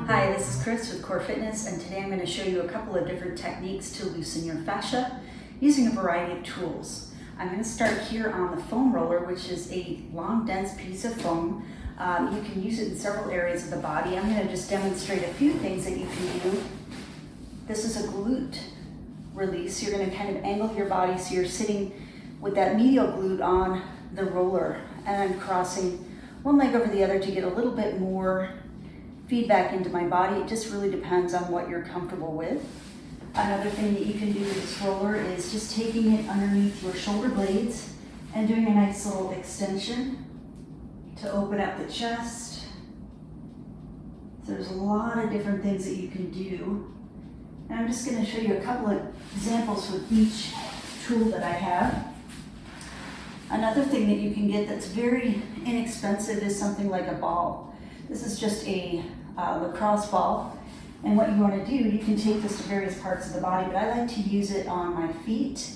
Hi, this is Chris with Core Fitness, and today I'm going to show you a couple of different techniques to loosen your fascia using a variety of tools. I'm going to start here on the foam roller, which is a long, dense piece of foam. You can use it in several areas of the body. I'm going to just demonstrate a few things that you can do. This is a glute release. You're going to kind of angle your body so you're sitting with that medial glute on the roller, and I'm crossing one leg over the other to get a little bit more feedback into my body. It just really depends on what you're comfortable with. Another thing that you can do with this roller is just taking it underneath your shoulder blades and doing a nice little extension to open up the chest. So there's a lot of different things that you can do. And I'm just going to show you a couple of examples with each tool that I have. Another thing that you can get that's very inexpensive is something like a ball. This is just a lacrosse ball, and what you want to do, you can take this to various parts of the body, but I like to use it on my feet.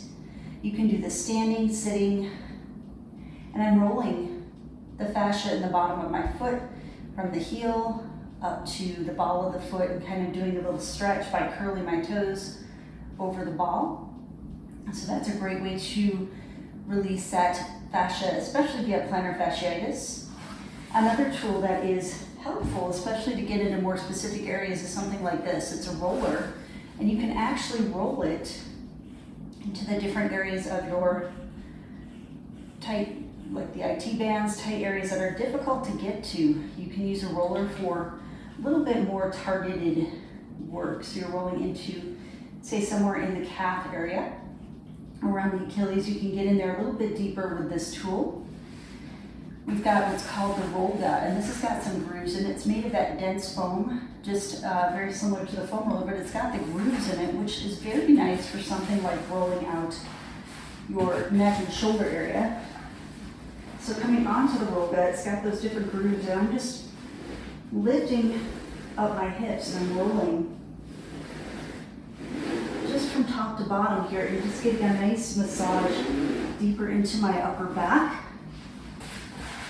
You can do this standing, sitting, and I'm rolling the fascia in the bottom of my foot from the heel up to the ball of the foot and kind of doing a little stretch by curling my toes over the ball. So that's a great way to release that fascia, especially if you have plantar fasciitis. Another tool that is helpful, especially to get into more specific areas, is something like this. It's a roller, and you can actually roll it into the different areas of your tight, like the IT bands, tight areas that are difficult to get to. You can use a roller for a little bit more targeted work. So you're rolling into, say, somewhere in the calf area, around the Achilles. You can get in there a little bit deeper with this tool. We've got what's called the roll gut, and this has got some grooves, and it's made of that dense foam, just very similar to the foam roller, but it's got the grooves in it, which is very nice for something like rolling out your neck and shoulder area. So coming onto the roll gut, it's got those different grooves, and I'm just lifting up my hips and I'm rolling just from top to bottom here, and just getting a nice massage deeper into my upper back.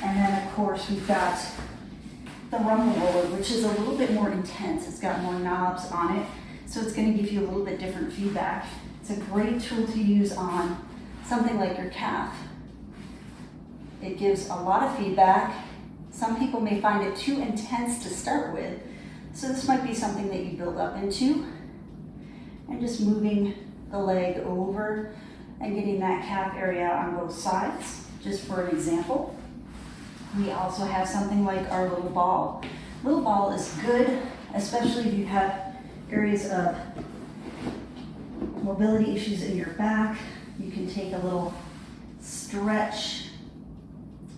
And then, of course, we've got the rumble roller, which is a little bit more intense. It's got more knobs on it, so it's going to give you a little bit different feedback. It's a great tool to use on something like your calf. It gives a lot of feedback. Some people may find it too intense to start with, so this might be something that you build up into. And just moving the leg over and getting that calf area on both sides, just for an example. We also have something like our little ball. Little ball is good, especially if you have areas of mobility issues in your back. You can take a little stretch.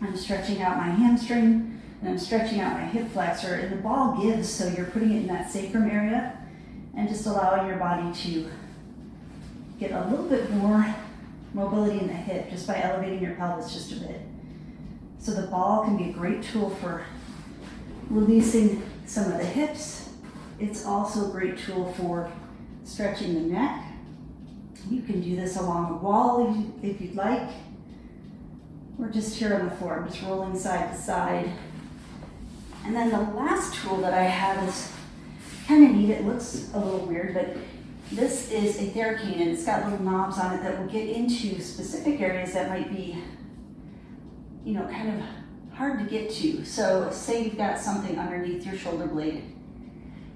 I'm stretching out my hamstring and I'm stretching out my hip flexor, and the ball gives, so you're putting it in that sacrum area and just allowing your body to get a little bit more mobility in the hip just by elevating your pelvis just a bit. So the ball can be a great tool for releasing some of the hips. It's also a great tool for stretching the neck. You can do this along the wall if you'd like, or just here on the floor. I'm just rolling side to side. And then the last tool that I have is kind of neat. It looks a little weird, but this is a theracane, and it's got little knobs on it that will get into specific areas that might be, kind of hard to get to. So say you've got something underneath your shoulder blade.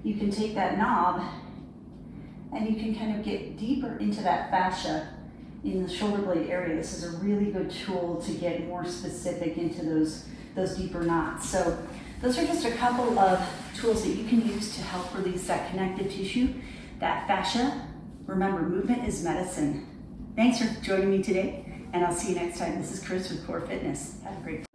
You can take that knob and you can kind of get deeper into that fascia in the shoulder blade area. This is a really good tool to get more specific into those deeper knots. So those are just a couple of tools that you can use to help release that connective tissue, that fascia. Remember, movement is medicine. Thanks for joining me today, and I'll see you next time. This is Chris with Core Fitness. Have a great day.